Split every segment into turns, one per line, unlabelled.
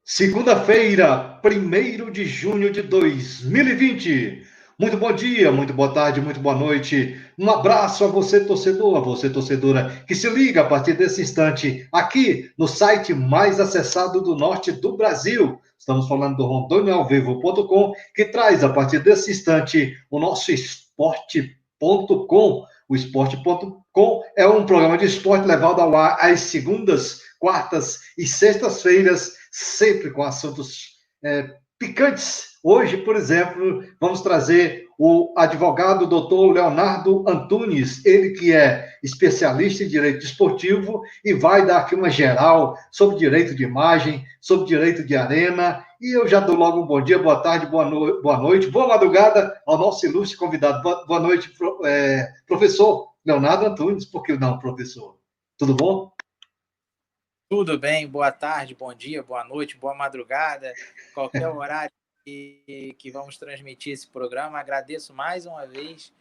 Segunda-feira, 1º de junho de 2020. Muito bom dia, muito boa tarde, muito boa noite. Um abraço a você, torcedor, a você, torcedora, que se liga a partir desse instante aqui no site mais acessado do norte do Brasil. Estamos falando do rondonialvivo.com, que traz a partir desse instante o nosso esporte.com. O esporte.com é um programa de esporte levado ao ar às segundas, quartas e sextas-feiras, sempre com assuntos picantes. Hoje, por exemplo, vamos trazer o advogado doutor Leonardo Antunes, ele que é especialista em direito desportivo e vai dar aqui uma geral sobre direito de imagem, sobre direito de arena. E eu já dou logo um bom dia, boa tarde, boa noite, boa madrugada ao nosso ilustre convidado. Boa noite, professor Leonardo Antunes. Por que não, professor? Tudo bom?
Tudo bem, boa tarde, bom dia, boa noite, boa madrugada, qualquer horário que vamos transmitir esse programa. Agradeço mais uma vez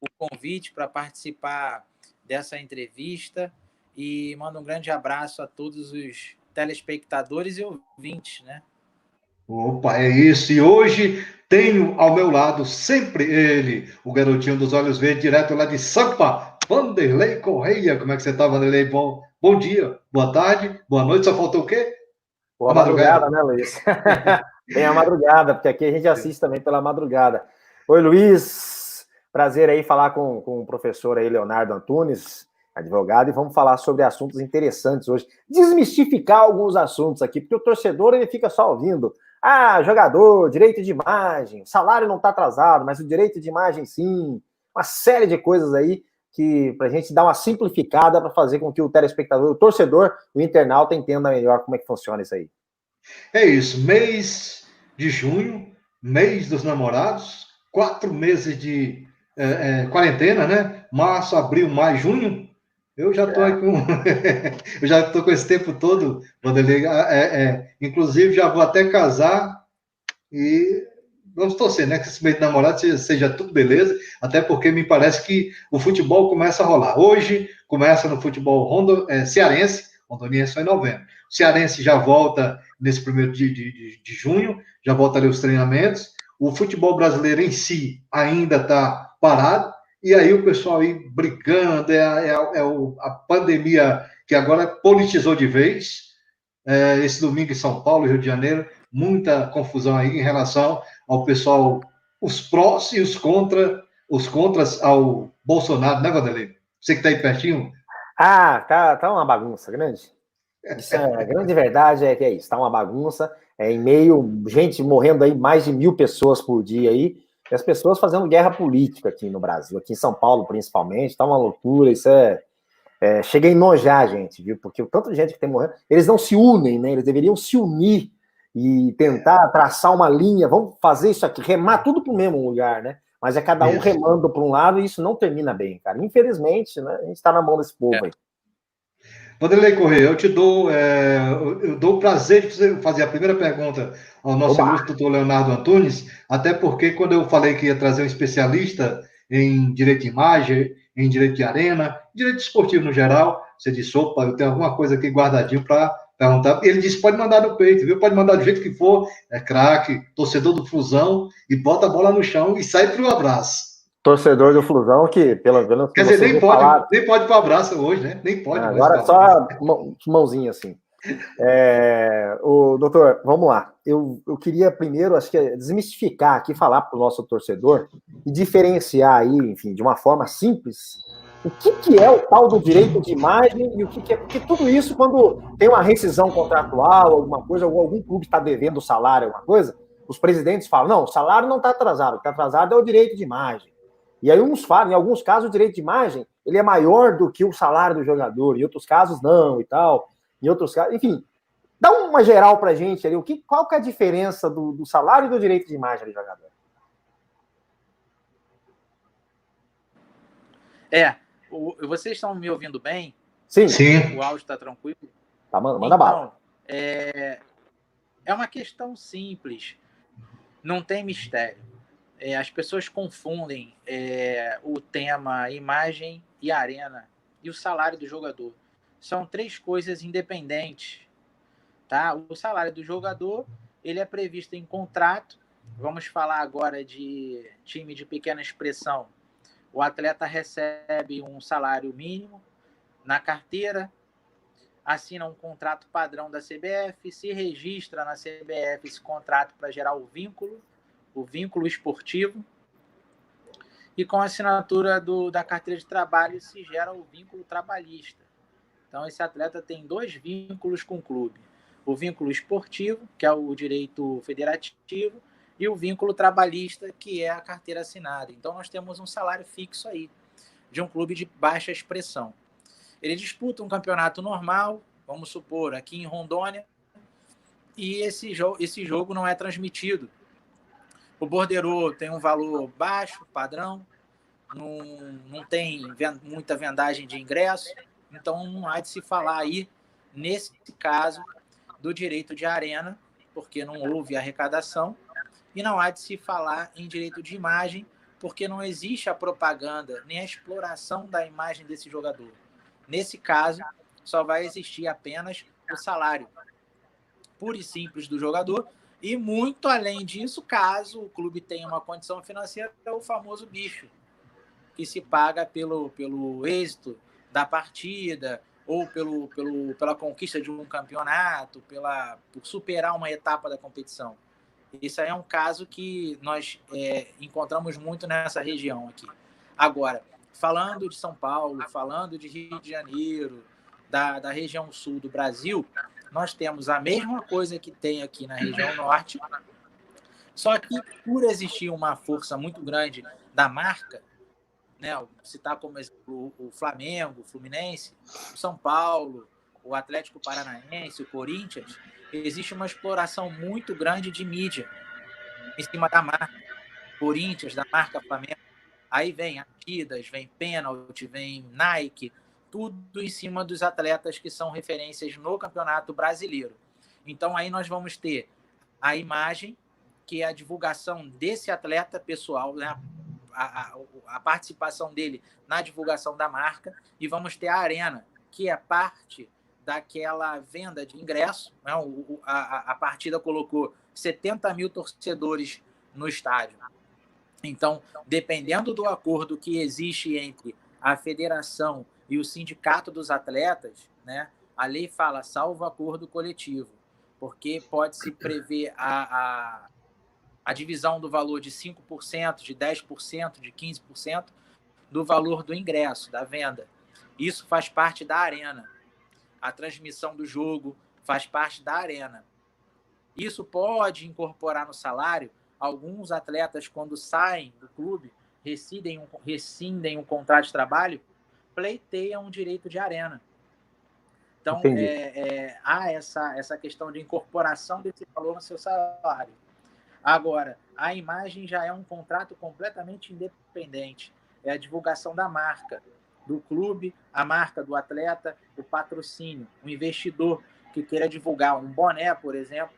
o convite para participar dessa entrevista e mando um grande abraço a todos os telespectadores e ouvintes, né?
Opa, é isso. E hoje tenho ao meu lado sempre ele, o garotinho dos olhos verdes, direto lá de Sampa, Vanderlei Correia. Como é que você está, Vanderlei? Bom dia, boa tarde, boa noite. Só faltou o quê?
Boa madrugada, né, Luiz? Bem a madrugada, porque aqui a gente assiste também pela madrugada. Oi, Luiz. Prazer aí falar com o professor aí, Leonardo Antunes, advogado, e vamos falar sobre assuntos interessantes hoje. Desmistificar alguns assuntos aqui, porque o torcedor ele fica só ouvindo. Ah, jogador, direito de imagem, salário não está atrasado, mas o direito de imagem sim. Uma série de coisas aí que para a gente dar uma simplificada para fazer com que o telespectador, o torcedor, o internauta entenda melhor como é que funciona isso aí.
É isso, mês de junho, mês dos namorados, 4 meses de quarentena, né? Março, abril, maio, junho. Eu já estou com eu já estou com esse tempo todo, Vanderlei. Inclusive já vou até casar e vamos torcer, né? Que esse mês de namorado seja tudo beleza, até porque me parece que o futebol começa a rolar. Hoje começa no futebol cearense, rondoniense só em novembro. O cearense já volta nesse 1º de junho, já volta ali os treinamentos. O futebol brasileiro em si ainda está parado, e aí o pessoal aí brigando, a pandemia que agora politizou de vez. Esse domingo em São Paulo, Rio de Janeiro, muita confusão aí em relação ao pessoal, os prós e os contras ao Bolsonaro, né, Vanderlei? Você que está aí pertinho?
Ah, tá uma bagunça grande. Isso é a grande verdade, é que é isso, tá uma bagunça, em meio, gente morrendo aí, mais de 1.000 pessoas por dia aí, e as pessoas fazendo guerra política aqui no Brasil, aqui em São Paulo principalmente, tá uma loucura, isso chega a enojar a gente, viu? Porque o tanto de gente que tem morrendo, eles não se unem, né? Eles deveriam se unir e tentar traçar uma linha, vamos fazer isso aqui, remar tudo para o mesmo lugar, né? Mas é cada um remando para um lado e isso não termina bem, cara. Infelizmente, né? A gente está na mão desse povo aí.
Vanderlei Correia, eu dou o prazer de fazer a primeira pergunta ao nosso ilustre doutor Leonardo Antunes, até porque quando eu falei que ia trazer um especialista em direito de imagem, em direito de arena, direito esportivo no geral, você disse, opa, eu tenho alguma coisa aqui guardadinho para perguntar. Ele disse, pode mandar no peito, viu? Pode mandar do jeito que for, é craque, torcedor do Flusão, e bota a bola no chão e sai para o abraço.
Torcedor do Flusão, que pelo menos...
Quer dizer, nem pode ir para o abraço hoje, né? Nem pode.
Agora só mãozinha assim. Doutor, vamos lá. Eu queria primeiro, acho que desmistificar aqui, falar para o nosso torcedor e diferenciar aí, enfim, de uma forma simples, o que é o tal do direito de imagem e o que é... Porque tudo isso, quando tem uma rescisão contratual, alguma coisa, ou algum clube está devendo salário, alguma coisa, os presidentes falam, não, o salário não está atrasado, o que está atrasado é o direito de imagem. E aí uns falam, em alguns casos, o direito de imagem ele é maior do que o salário do jogador, em outros casos não e tal, em outros casos, enfim, dá uma geral pra gente ali, qual que é a diferença do salário e do direito de imagem do jogador?
Vocês estão me ouvindo bem?
Sim.
O áudio está tranquilo?
Tá, manda bala.
É uma questão simples, não tem mistério. As pessoas confundem o tema imagem e arena e o salário do jogador. São 3 coisas independentes, tá? O salário do jogador, ele é previsto em contrato. Vamos falar agora de time de pequena expressão. O atleta recebe um salário mínimo na carteira, assina um contrato padrão da CBF, se registra na CBF esse contrato para gerar o vínculo esportivo, e com a assinatura da carteira de trabalho se gera o vínculo trabalhista. Então, esse atleta tem 2 vínculos com o clube. O vínculo esportivo, que é o direito federativo, e o vínculo trabalhista, que é a carteira assinada. Então, nós temos um salário fixo aí, de um clube de baixa expressão. Ele disputa um campeonato normal, vamos supor, aqui em Rondônia, e esse jogo não é transmitido. O borderô tem um valor baixo, padrão, não tem muita vendagem de ingresso, então não há de se falar aí, nesse caso, do direito de arena, porque não houve arrecadação, e não há de se falar em direito de imagem, porque não existe a propaganda nem a exploração da imagem desse jogador. Nesse caso, só vai existir apenas o salário puro e simples do jogador, e muito além disso, caso o clube tenha uma condição financeira, é o famoso bicho, que se paga pelo êxito da partida, ou pela conquista de um campeonato, por superar uma etapa da competição. Isso aí é um caso que nós encontramos muito nessa região aqui. Agora, falando de São Paulo, falando de Rio de Janeiro, da região sul do Brasil, nós temos a mesma coisa que tem aqui na região norte, só que por existir uma força muito grande da marca, né, vou citar como exemplo o Flamengo, o Fluminense, o São Paulo, o Atlético Paranaense, o Corinthians, existe uma exploração muito grande de mídia em cima da marca Corinthians, da marca Flamengo. Aí vem Adidas, vem Pênalti, vem Nike, tudo em cima dos atletas que são referências no Campeonato Brasileiro. Então aí nós vamos ter a imagem, que é a divulgação desse atleta pessoal, né? A participação dele na divulgação da marca, e vamos ter a arena, que é parte daquela venda de ingresso, né? A partida colocou 70 mil torcedores no estádio. Então, dependendo do acordo que existe entre a federação e o sindicato dos atletas, né, a lei fala salvo acordo coletivo, porque pode-se prever a divisão do valor de 5%, de 10%, de 15% do valor do ingresso, da venda. Isso faz parte da arena. A transmissão do jogo faz parte da arena. Isso pode incorporar no salário. Alguns atletas, quando saem do clube, rescindem um contrato de trabalho, pleiteiam um direito de arena. Então, há essa questão de incorporação desse valor no seu salário. Agora, a imagem já é um contrato completamente independente. É a divulgação da marca, do clube, a marca do atleta, o patrocínio, o investidor que queira divulgar um boné, por exemplo,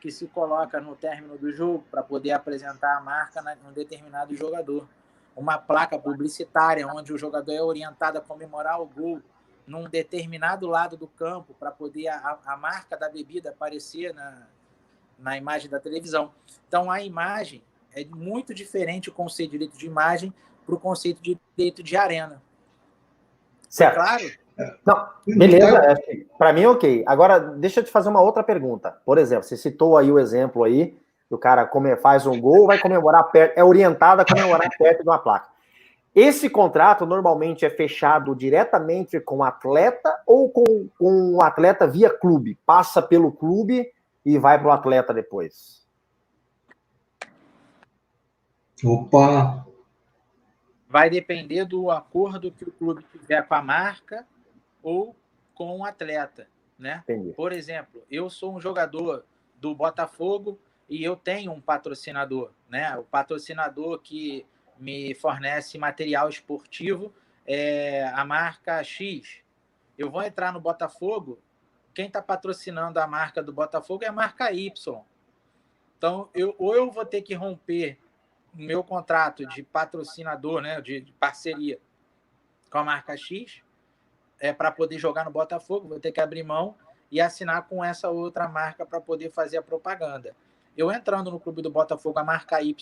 que se coloca no término do jogo para poder apresentar a marca num determinado jogador. Uma placa publicitária onde o jogador é orientado a comemorar o gol num determinado lado do campo para poder a marca da bebida aparecer na imagem da televisão. Então, a imagem é muito diferente o conceito de direito de imagem para o conceito de direito de arena.
Certo.
Foi claro?
Não, beleza, para mim ok. Agora, deixa eu te fazer uma outra pergunta. Por exemplo, você citou aí o exemplo aí, o cara faz um gol, vai comemorar perto, é orientado a comemorar perto de uma placa. Esse contrato normalmente é fechado diretamente com o atleta ou com o atleta via clube? Passa pelo clube e vai para o atleta depois?
Opa!
Vai depender do acordo que o clube tiver com a marca ou com o atleta, né?
Entendi.
Por exemplo, eu sou um jogador do Botafogo e eu tenho um patrocinador, né? O patrocinador que me fornece material esportivo é a marca X. Eu vou entrar no Botafogo, quem está patrocinando a marca do Botafogo é a marca Y. Então, ou eu vou ter que romper o meu contrato de patrocinador, né, de parceria com a marca X, para poder jogar no Botafogo, vou ter que abrir mão e assinar com essa outra marca para poder fazer a propaganda. Eu entrando no clube do Botafogo, a marca Y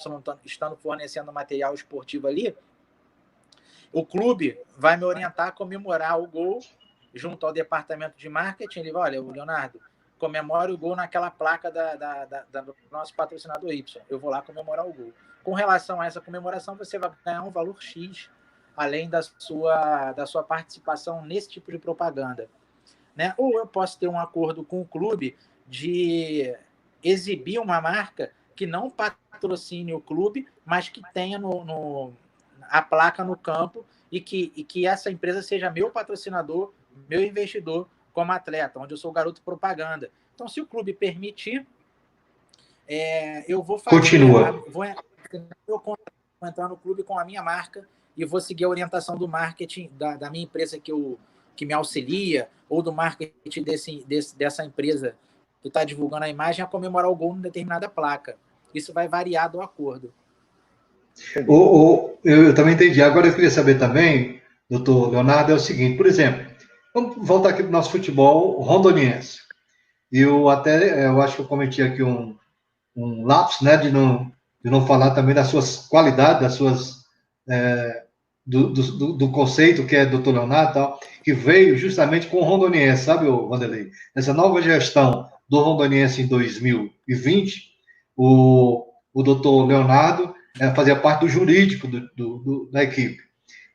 estando fornecendo material esportivo ali, o clube vai me orientar a comemorar o gol junto ao departamento de marketing. Ele vai, olha, o Leonardo, comemora o gol naquela placa do nosso patrocinador Y. Eu vou lá comemorar o gol. Com relação a essa comemoração, você vai ganhar um valor X, além da sua participação nesse tipo de propaganda. Né? Ou eu posso ter um acordo com o clube de exibir uma marca que não patrocine o clube, mas que tenha a placa no campo e que essa empresa seja meu patrocinador, meu investidor como atleta, onde eu sou o garoto propaganda. Então, se o clube permitir, eu vou fazer...
Continua.
Vou entrar no clube com a minha marca e vou seguir a orientação do marketing da minha empresa que me auxilia, ou do marketing dessa empresa que está divulgando a imagem, a comemorar o gol em determinada placa. Isso vai variar do acordo.
Eu também entendi. Agora eu queria saber também, doutor Leonardo, é o seguinte, por exemplo, vamos voltar aqui para o nosso futebol rondoniense. Eu acho que eu cometi aqui um lapso, né, de não falar também das suas qualidades, das suas do conceito que é doutor Leonardo, tal, que veio justamente com o rondoniense, sabe, Vanderlei? Essa nova gestão do rondoniense em 2020, o doutor Leonardo fazia parte do jurídico da equipe.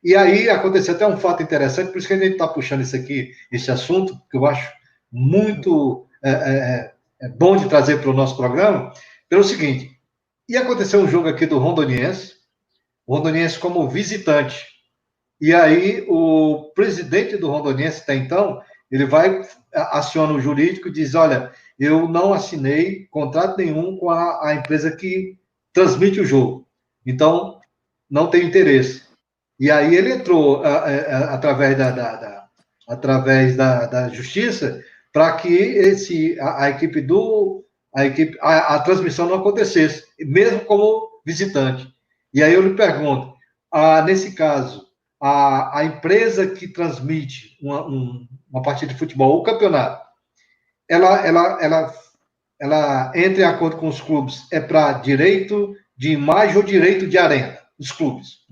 E aí aconteceu até um fato interessante, por isso que a gente está puxando esse assunto, que eu acho muito bom de trazer para o nosso programa, pelo seguinte, ia acontecer um jogo aqui do Rondoniense como visitante, e aí o presidente do Rondoniense até então, ele aciona o jurídico e diz, olha, eu não assinei contrato nenhum com a empresa que transmite o jogo, então não tenho interesse. E aí ele entrou através da justiça para que a transmissão não acontecesse, mesmo como visitante. E aí eu lhe pergunto, nesse caso, a empresa que transmite uma partida de futebol ou campeonato, ela entra em acordo com os clubes, para direito de imagem ou direito de arena, os clubes?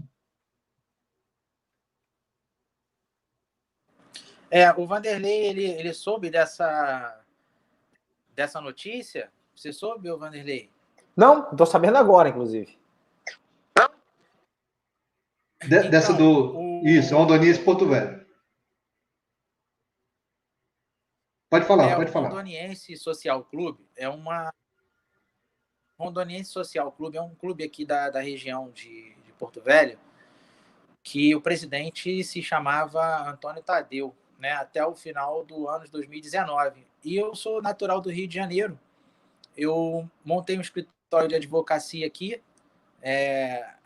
O Vanderlei, ele soube dessa notícia? Você soube, Vanderlei?
Não, estou sabendo agora, inclusive.
Dessa Isso, Rondoniense Porto Velho. Pode falar.
O Rondoniense Social Clube Rondoniense Social Clube é um clube aqui da região de Porto Velho, que o presidente se chamava Antônio Tadeu, né, até o final do ano de 2019. E eu sou natural do Rio de Janeiro. Eu montei um escritório de advocacia aqui,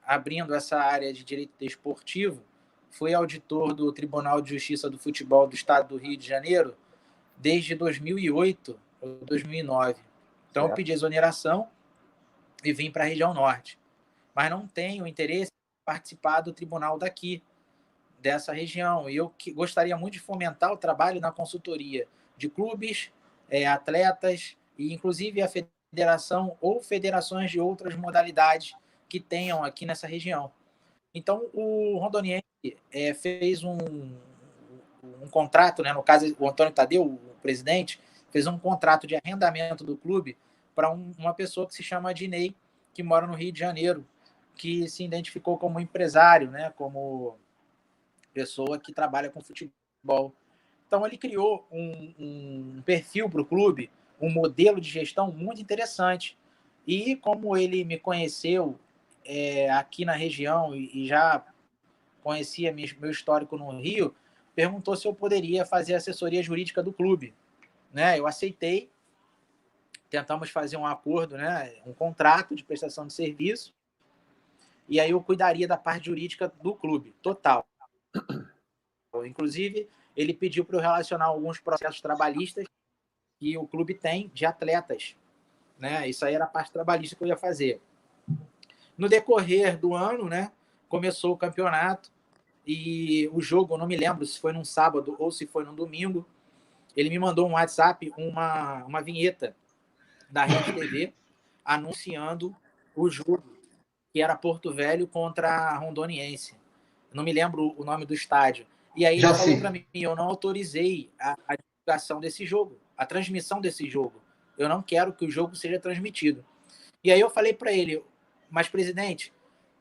abrindo essa área de direito desportivo. Fui auditor do Tribunal de Justiça do Futebol do Estado do Rio de Janeiro desde 2008 ou 2009. Então, eu pedi exoneração e vim para a região norte. Mas não tenho interesse em participar do tribunal dessa região. E eu gostaria muito de fomentar o trabalho na consultoria de clubes, atletas e, inclusive, a federação ou federações de outras modalidades que tenham aqui nessa região. Então, o Rondoniense fez um contrato, né? No caso, o Antônio Tadeu, o presidente, fez um contrato de arrendamento do clube para uma pessoa que se chama Dinei, que mora no Rio de Janeiro, que se identificou como empresário, né? Como pessoa que trabalha com futebol. Então, ele criou um perfil para o clube, um modelo de gestão muito interessante. E como ele me conheceu aqui na região e já conhecia meu histórico no Rio, perguntou se eu poderia fazer a assessoria jurídica do clube. Né? Eu aceitei, tentamos fazer um acordo, né? Um contrato de prestação de serviço, e aí eu cuidaria da parte jurídica do clube, total. Inclusive, ele pediu para eu relacionar alguns processos trabalhistas que o clube tem de atletas. Né? Isso aí era a parte trabalhista que eu ia fazer. No decorrer do ano, né, começou o campeonato e o jogo, eu não me lembro se foi num sábado ou se foi num domingo, ele me mandou um WhatsApp, uma vinheta da Rede TV anunciando o jogo, que era Porto Velho contra a Rondoniense. Não me lembro o nome do estádio. E aí ele falou para mim, eu não autorizei a divulgação desse jogo, a transmissão desse jogo. Eu não quero que o jogo seja transmitido. E aí eu falei para ele, mas, presidente,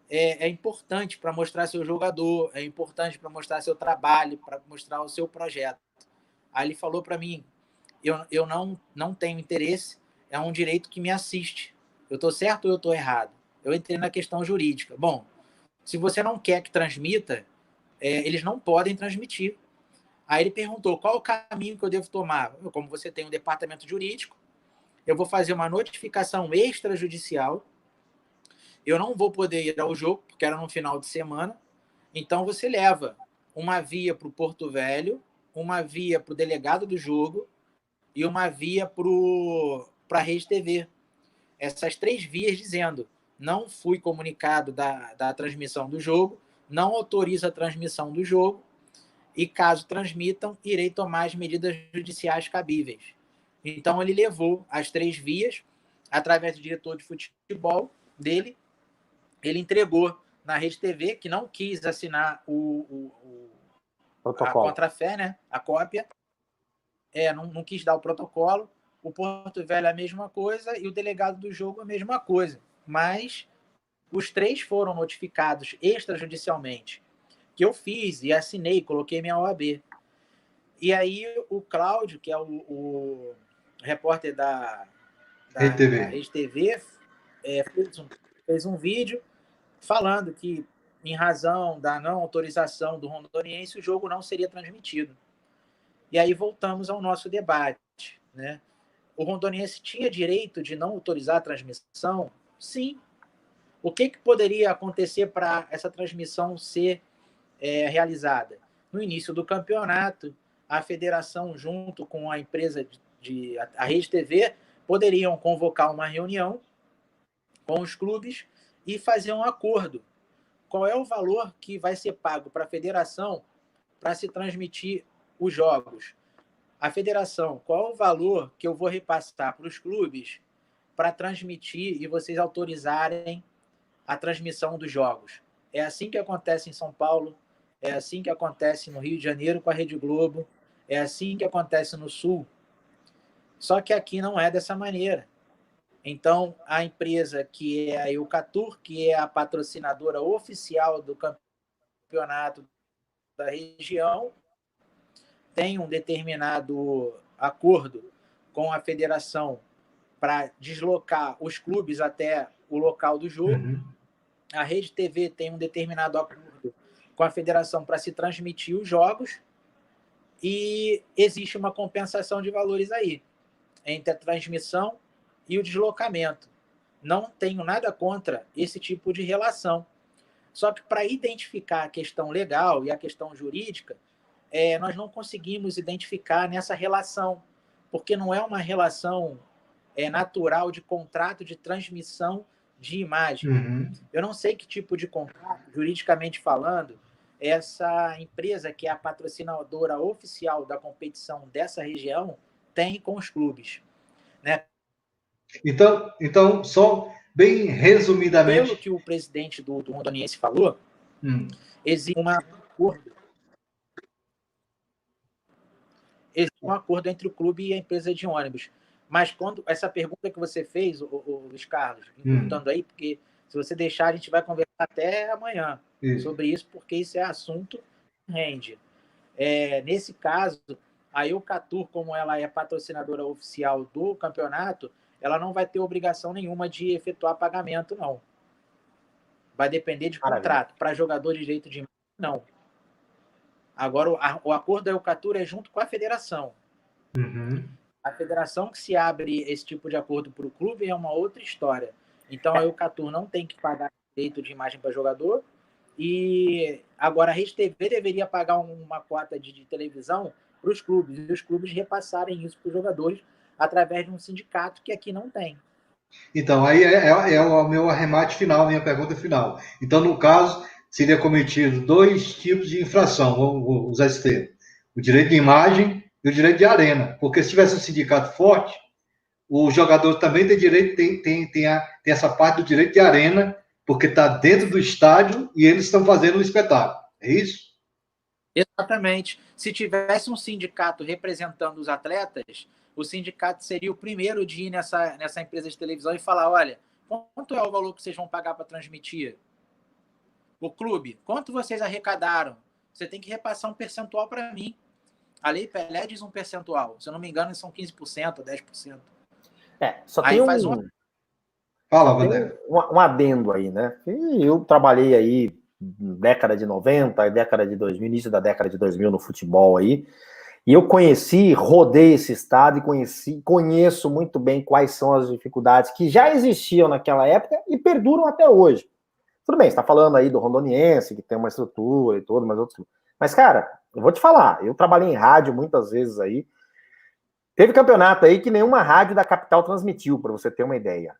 é importante para mostrar seu jogador, é importante para mostrar seu trabalho, para mostrar o seu projeto. Aí ele falou para mim, eu não tenho interesse, é um direito que me assiste. Eu estou certo ou eu estou errado? Eu entrei na questão jurídica. Bom, se você não quer que transmita, eles não podem transmitir. Aí ele perguntou, qual o caminho que eu devo tomar? Como você tem um departamento jurídico, eu vou fazer uma notificação extrajudicial, eu não vou poder ir ao jogo, porque era no final de semana, então você leva uma via para o Porto Velho, uma via para o delegado do jogo e uma via para a Rede TV. Essas 3 vias dizendo, não fui comunicado da transmissão do jogo, não autorizo a transmissão do jogo e, caso transmitam, irei tomar as medidas judiciais cabíveis. Então, ele levou as 3 vias, através do diretor de futebol dele, ele entregou na Rede TV, que não quis assinar a contrafé, né? A cópia, não quis dar o protocolo. O Porto Velho a mesma coisa e o delegado do jogo a mesma coisa. Mas os 3 foram notificados extrajudicialmente, que eu fiz e assinei, coloquei minha OAB. E aí o Cláudio, que é o repórter da Rede TV, fez um vídeo falando que, em razão da não autorização do Rondoniense, o jogo não seria transmitido. E aí voltamos ao nosso debate, né? O Rondoniense tinha direito de não autorizar a transmissão? Sim. O que poderia acontecer para essa transmissão ser realizada? No início do campeonato, a federação, junto com a empresa a Rede TV, poderiam convocar uma reunião com os clubes e fazer um acordo. Qual é o valor que vai ser pago para a federação para se transmitir os jogos? A federação, qual é o valor que eu vou repassar para os clubes para transmitir e vocês autorizarem a transmissão dos jogos? É assim que acontece em São Paulo, é assim que acontece no Rio de Janeiro com a Rede Globo, é assim que acontece no Sul. Só que aqui não é dessa maneira. Então, a empresa que é a Eucatur, que é a patrocinadora oficial do campeonato da região, tem um determinado acordo com a federação para deslocar os clubes até o local do jogo. Uhum. A Rede TV tem um determinado acordo com a federação para se transmitir os jogos e existe uma compensação de valores aí entre a transmissão e o deslocamento. Não tenho nada contra esse tipo de relação. Só que para identificar a questão legal e a questão jurídica, nós não conseguimos identificar nessa relação, porque não é uma relação natural de contrato de transmissão de imagem. Uhum. Eu não sei que tipo de contrato, juridicamente falando, essa empresa que é a patrocinadora oficial da competição dessa região tem com os clubes, né?
Então, só bem resumidamente...
Pelo que o presidente do Rondoniense falou, existe um acordo entre o clube e a empresa de ônibus. Mas quando essa pergunta que você fez, o Luiz Carlos, perguntando aí, porque se você deixar, a gente vai conversar até amanhã sobre isso, porque isso é assunto que rende. Nesse caso, a Eucatur, como ela é patrocinadora oficial do campeonato, ela não vai ter obrigação nenhuma de efetuar pagamento, não. Vai depender de contrato. Para jogador de direito de imagem, não. Agora, o acordo da Eucatur é junto com a federação.
Uhum.
A federação que se abre esse tipo de acordo para o clube é uma outra história. Então, a Eucatur não tem que pagar direito de imagem para jogador. E agora a Rede TV deveria pagar uma cota de televisão para os clubes. E os clubes repassarem isso para os jogadores através de um sindicato que aqui não tem.
Então, aí é o meu arremate final, minha pergunta final. Então, no caso, seria cometido 2 tipos de infração, vamos usar esse termo. O direito de imagem e o direito de arena. Porque se tivesse um sindicato forte, o jogador também tem direito, tem essa parte do direito de arena, porque está dentro do estádio e eles estão fazendo um espetáculo. É isso?
Exatamente. Se tivesse um sindicato representando os atletas, o sindicato seria o primeiro de ir nessa empresa de televisão e falar: olha, quanto é o valor que vocês vão pagar para transmitir? O clube, quanto vocês arrecadaram? Você tem que repassar um percentual para mim. A Lei Pelé diz um percentual. Se eu não me engano, são 15%, 10%.
Só
aí
tem
faz
Fala, Vander.
um adendo aí, né? Eu trabalhei aí década de 90, década de 2000, início da década de 2000 no futebol aí, e eu rodei esse estado e conheço muito bem quais são as dificuldades que já existiam naquela época e perduram até hoje. Tudo bem, você está falando aí do Rondoniense, que tem uma estrutura e tudo, mas, cara, eu vou te falar, eu trabalhei em rádio muitas vezes aí, teve campeonato aí que nenhuma rádio da capital transmitiu, para você ter uma ideia.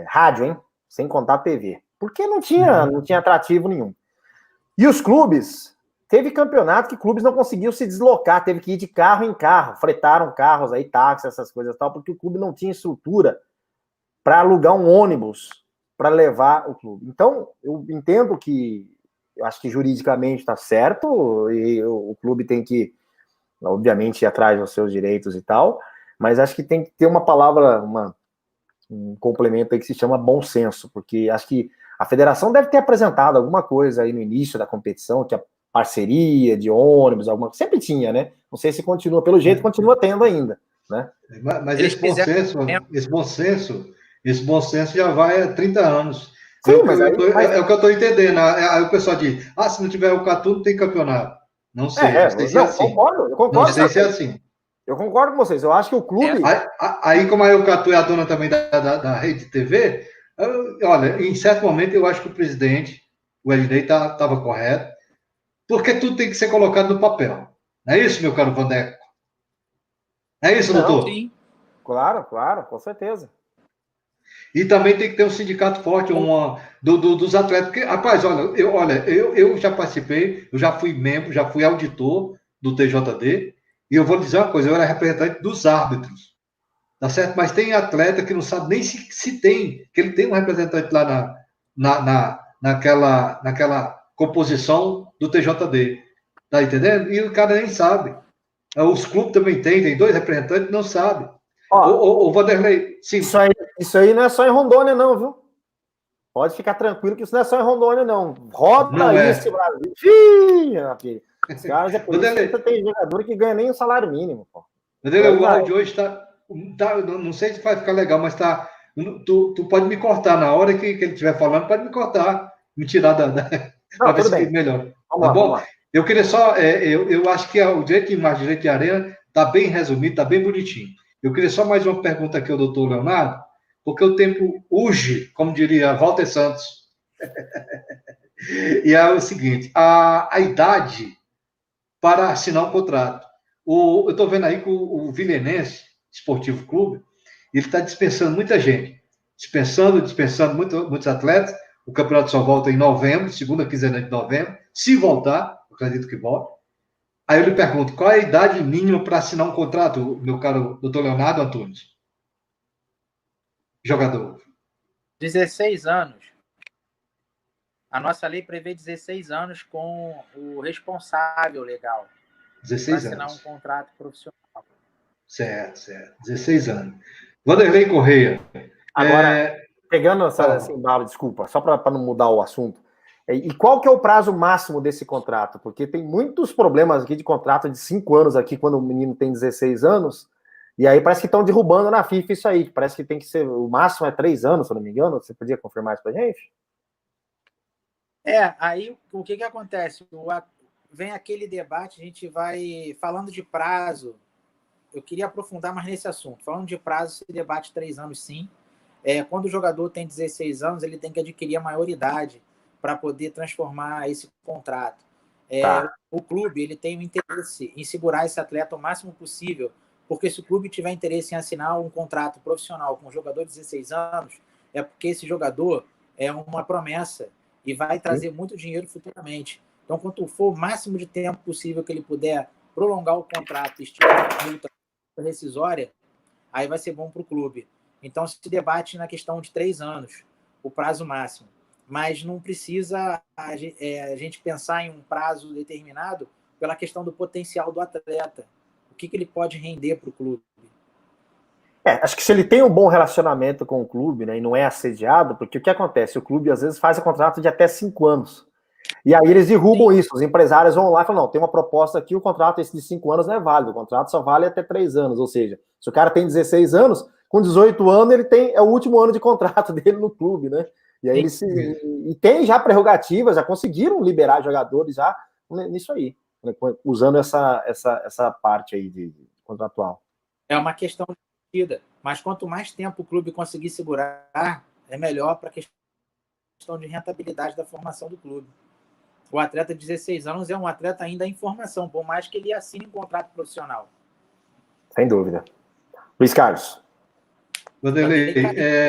Rádio, hein? Sem contar TV. Porque não tinha atrativo nenhum. E os clubes, teve campeonato que clubes não conseguiam se deslocar, teve que ir de carro em carro, fretaram carros aí, táxi, essas coisas e tal, porque o clube não tinha estrutura para alugar um ônibus para levar o clube. Então, eu entendo que, eu acho que juridicamente está certo, e o clube tem que, obviamente, ir atrás dos seus direitos e tal, mas acho que tem que ter uma palavra, um complemento aí que se chama bom senso, porque acho que a federação deve ter apresentado alguma coisa aí no início da competição, que a parceria de ônibus, sempre tinha, né? Não sei se continua, pelo jeito continua tendo ainda, né?
Mas esse bom senso já vai há 30 anos.
Sim,
é o que eu estou entendendo. Aí o pessoal diz, se não tiver o Catu, não tem campeonato. Não sei, não sei se é assim.
Eu concordo.
Não sei se é assim.
Eu concordo com vocês. Eu acho que o clube...
Aí como a Eucatu é a dona também da Rede TV, olha, em certo momento eu acho que o presidente, o Ednei, estava correto, porque tudo tem que ser colocado no papel. Não é isso, meu caro Vandeco? Não é isso, doutor?
Sim.
Claro, com certeza.
E também tem que ter um sindicato forte dos atletas. Porque, rapaz, eu já participei, eu já fui membro, já fui auditor do TJD, e eu vou dizer uma coisa, eu era representante dos árbitros, tá certo? Mas tem atleta que não sabe nem se tem, que ele tem um representante lá naquela composição do TJD, tá entendendo? E o cara nem sabe. Os clubes também tem 2 representantes, não sabe. O Vanderlei, sim.
Isso aí não é só em Rondônia, não, viu? Pode ficar tranquilo que isso não é só em Rondônia, não. Roda esse Brasil. Os caras por isso que tem jogador que ganha nem o salário mínimo, pô.
O áudio hoje está. Não sei se vai ficar legal, mas tá. Tu pode me cortar na hora que ele estiver falando, pode me cortar, me tirar para ver se fica melhor. Vamos lá. Eu queria só. Eu acho que o direito de imagem, direito de arena, está bem resumido, está bem bonitinho. Eu queria só mais uma pergunta aqui ao doutor Leonardo, porque o tempo urge, como diria Walter Santos. E é o seguinte: a idade para assinar um contrato. Eu estou vendo aí que o Vilenense Esportivo Clube, ele está dispensando muita gente. Dispensando muitos atletas. O campeonato só volta em novembro, segunda quinzena de novembro. Se voltar, acredito que volte. Aí eu lhe pergunto, qual é a idade mínima para assinar um contrato, meu caro doutor Leonardo Antunes? Jogador.
16 anos. A nossa lei prevê 16 anos com o responsável legal.
16
assinar
anos.
Um contrato profissional.
Certo. 16 anos. Vanderlei Correia.
Agora, pegando esse embalo, desculpa, só para não mudar o assunto. E qual que é o prazo máximo desse contrato? Porque tem muitos problemas aqui de contrato de 5 anos aqui, quando o menino tem 16 anos, e aí parece que estão derrubando na FIFA isso aí, que parece que tem que ser, o máximo é 3 anos, se eu não me engano. Você podia confirmar isso pra gente?
Aí o que acontece? Vem aquele debate, a gente vai falando de prazo. Eu queria aprofundar mais nesse assunto. Falando de prazo, se debate 3 anos, sim. Quando o jogador tem 16 anos, ele tem que adquirir a maioridade para poder transformar esse contrato. O clube ele tem um interesse em segurar esse atleta o máximo possível, porque se o clube tiver interesse em assinar um contrato profissional com um jogador de 16 anos, é porque esse jogador é uma promessa e vai trazer muito dinheiro futuramente. Então, quanto for o máximo de tempo possível que ele puder prolongar o contrato, estipular a multa rescisória, aí vai ser bom para o clube. Então, se debate na questão de 3 anos, o prazo máximo. Mas não precisa a gente pensar em um prazo determinado pela questão do potencial do atleta. O que ele pode render para o clube.
Acho que se ele tem um bom relacionamento com o clube, né, e não é assediado, porque o que acontece? O clube, às vezes, faz um contrato de até 5 anos. E aí eles derrubam Sim. isso. Os empresários vão lá e falam, não, tem uma proposta aqui, o contrato esse de 5 anos não é válido, o contrato só vale até 3 anos. Ou seja, se o cara tem 16 anos, com 18 anos ele é o último ano de contrato dele no clube, né? E aí e tem já prerrogativas, já conseguiram liberar jogadores já nisso aí, né, usando essa parte aí de contratual.
É uma questão de partida, mas quanto mais tempo o clube conseguir segurar, é melhor para a questão de rentabilidade da formação do clube. O atleta de 16 anos é um atleta ainda em formação, por mais que ele assine um contrato profissional.
Sem dúvida. Luiz Carlos.
Vanderlei,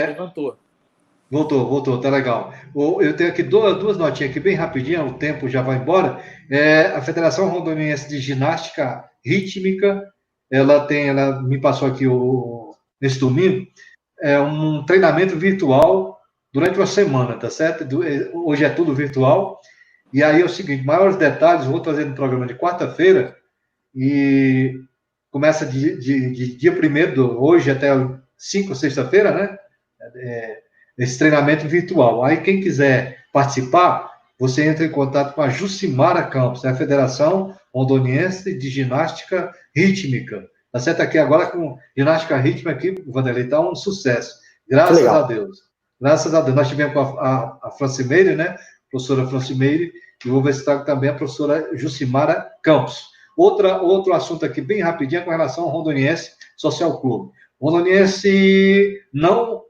levantou.
Voltou, tá legal. Eu tenho aqui duas notinhas aqui bem rapidinho, o tempo já vai embora. A Federação Rondoniense de Ginástica Rítmica, ela me passou aqui nesse domingo, um treinamento virtual durante uma semana, tá certo? Hoje é tudo virtual. E aí é o seguinte, maiores detalhes, vou trazer no programa de quarta-feira, e começa de dia 1º, hoje até 5, sexta-feira, né? Esse treinamento virtual. Aí quem quiser participar, você entra em contato com a Jucimara Campos, a Federação Rondoniense de Ginástica Rítmica. Tá certo? Aqui agora com ginástica rítmica aqui, o Vanderlei, tá um sucesso. Graças a Deus. Graças a Deus. Nós tivemos a Francimeire, né? Professora Francimeire, e vou ver se está também a professora Jucimara Campos. Outro assunto aqui, bem rapidinho, com relação ao Rondoniense Social Clube. O Rondoniense não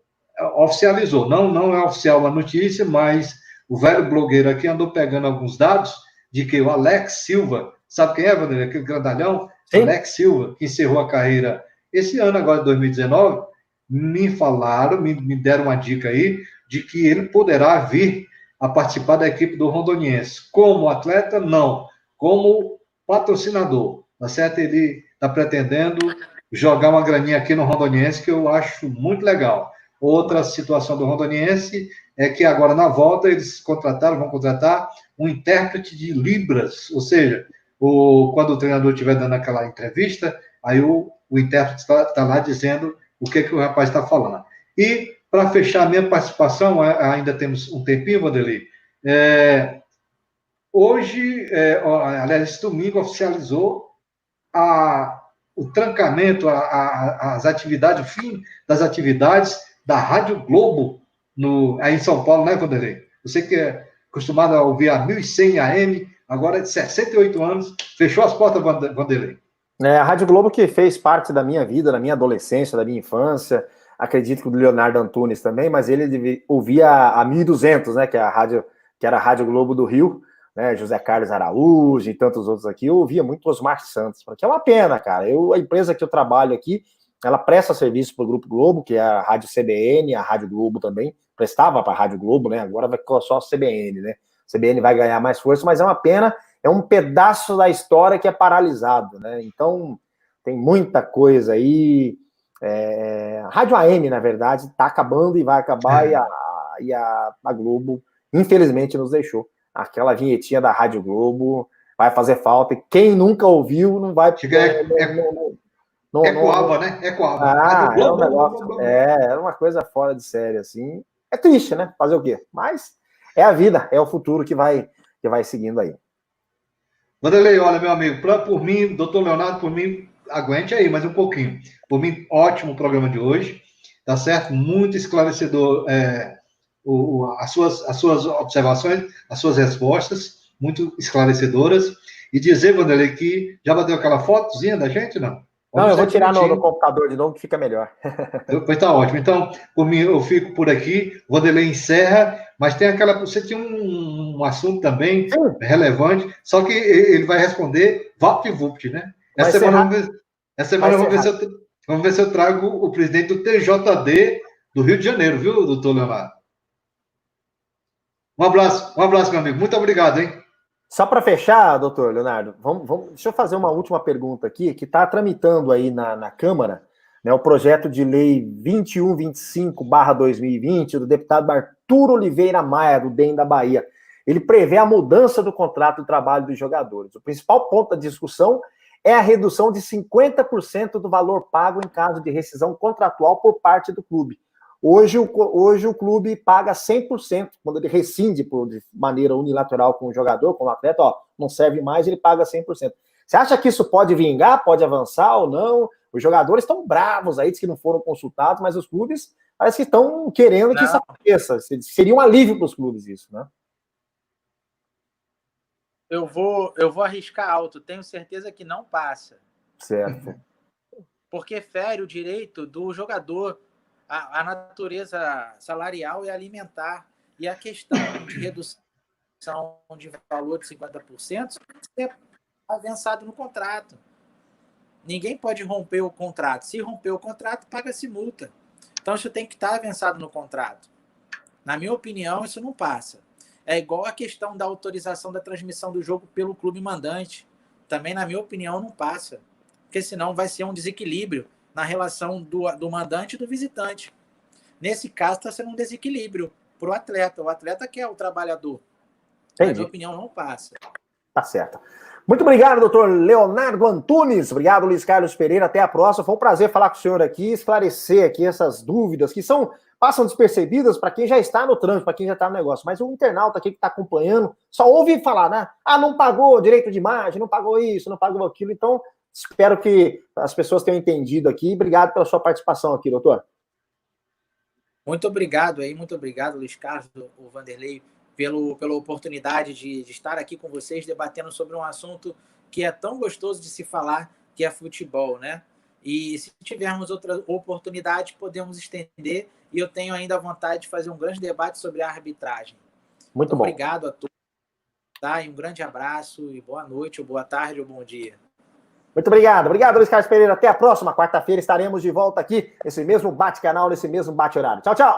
oficializou, não é oficial a notícia, mas o velho blogueiro aqui andou pegando alguns dados de que o Alex Silva, sabe quem é, Vanderlei? Aquele grandalhão? Sim. Alex Silva, que encerrou a carreira esse ano, agora de 2019, me falaram, me deram uma dica aí, de que ele poderá vir a participar da equipe do Rondoniense. Como atleta, não. Como patrocinador, tá certo? Ele está pretendendo jogar uma graninha aqui no Rondoniense, que eu acho muito legal. Outra situação do Rondoniense é que agora, na volta, eles vão contratar um intérprete de Libras, ou seja, quando o treinador estiver dando aquela entrevista, aí o intérprete está lá dizendo o que o rapaz está falando. E, para fechar a minha participação, ainda temos um tempinho, Vanderlei, hoje, aliás, esse domingo, oficializou o trancamento, as atividades, o fim das atividades da Rádio Globo, aí em São Paulo, né, Vanderlei? Você que é acostumado a ouvir a 1100 AM, agora de 68 anos, fechou as portas, Vanderlei.
A Rádio Globo que fez parte da minha vida, da minha adolescência, da minha infância, acredito que o do Leonardo Antunes também, mas ele ouvia a 1200, né, que era a Rádio Globo do Rio, né, José Carlos Araújo e tantos outros aqui, eu ouvia muito Osmar Santos, porque é uma pena, cara. A empresa que eu trabalho aqui, ela presta serviço para o Grupo Globo, que é a Rádio CBN, a Rádio Globo também, prestava para a Rádio Globo, né, agora vai só a CBN, né, a CBN vai ganhar mais força, mas é uma pena, é um pedaço da história que é paralisado, né, então tem muita coisa aí, a Rádio AM, na verdade, está acabando e vai acabar, e a Globo, infelizmente, nos deixou. Aquela vinhetinha da Rádio Globo vai fazer falta, e quem nunca ouviu não vai...
Ecoava, né? Ecoava.
Era um negócio, era uma coisa fora de série, assim. É triste, né? Fazer o quê? Mas é a vida, é o futuro que vai seguindo aí.
Vanderlei, olha, meu amigo, por mim, doutor Leonardo, por mim, aguente aí mais um pouquinho. Por mim, ótimo programa de hoje, tá certo? Muito esclarecedor as suas observações, as suas respostas, muito esclarecedoras. E dizer, Vanderlei, que já bateu aquela fotozinha da gente, não?
Não, eu vou tirar no computador de novo, que fica melhor.
Pois tá ótimo. Então, por mim, eu fico por aqui. O Vanderlei encerra, mas você tinha um assunto também relevante, só que ele vai responder VaptVupt, né? Essa semana vamos ver se eu trago o presidente do TJD do Rio de Janeiro, viu, doutor Leonardo? Um abraço, meu amigo. Muito obrigado, hein?
Só para fechar, doutor Leonardo, deixa eu fazer uma última pergunta aqui, que está tramitando aí na Câmara, né, o projeto de lei 2125/2020, do deputado Arthur Oliveira Maia, do DEM da Bahia. Ele prevê a mudança do contrato de trabalho dos jogadores. O principal ponto da discussão é a redução de 50% do valor pago em caso de rescisão contratual por parte do clube. Hoje o clube paga 100%, quando ele rescinde de maneira unilateral com o jogador, com o atleta, não serve mais, ele paga 100%. Você acha que isso pode vingar, pode avançar ou não? Os jogadores estão bravos aí, diz que não foram consultados, mas os clubes parece que estão querendo que isso aconteça. Seria um alívio para os clubes isso, né?
Eu vou arriscar alto, tenho certeza que não passa.
Certo.
Porque fere o direito do jogador, a natureza salarial e alimentar. E a questão de redução de valor de 50% é avançado no contrato. Ninguém pode romper o contrato. Se romper o contrato, paga-se multa. Então, isso tem que estar avançado no contrato. Na minha opinião, isso não passa. É igual a questão da autorização da transmissão do jogo pelo clube mandante. Também, na minha opinião, não passa. Porque senão vai ser um desequilíbrio na relação do mandante e do visitante. Nesse caso, está sendo um desequilíbrio para o atleta. O atleta que é o trabalhador. Na minha opinião, não passa.
Tá certo. Muito obrigado, doutor Leonardo Antunes. Obrigado, Luiz Carlos Pereira. Até a próxima. Foi um prazer falar com o senhor aqui, esclarecer aqui essas dúvidas que passam despercebidas para quem já está no trânsito, para quem já está no negócio. Mas o internauta aqui que está acompanhando só ouve falar, né? Não pagou direito de imagem, não pagou isso, não pagou aquilo. Então, espero que as pessoas tenham entendido aqui. Obrigado pela sua participação aqui, doutor.
Muito obrigado, Luiz Carlos, o Vanderlei, pela oportunidade de estar aqui com vocês, debatendo sobre um assunto que é tão gostoso de se falar, que é futebol, né? E se tivermos outra oportunidade, podemos estender, e eu tenho ainda a vontade de fazer um grande debate sobre a arbitragem.
Muito
então,
bom.
Obrigado a todos, tá? E um grande abraço, e boa noite, ou boa tarde, ou bom dia.
Muito obrigado. Obrigado, Luiz Carlos Pereira. Até a próxima quarta-feira estaremos de volta aqui, nesse mesmo bate-canal, nesse mesmo bate-horário. Tchau, tchau.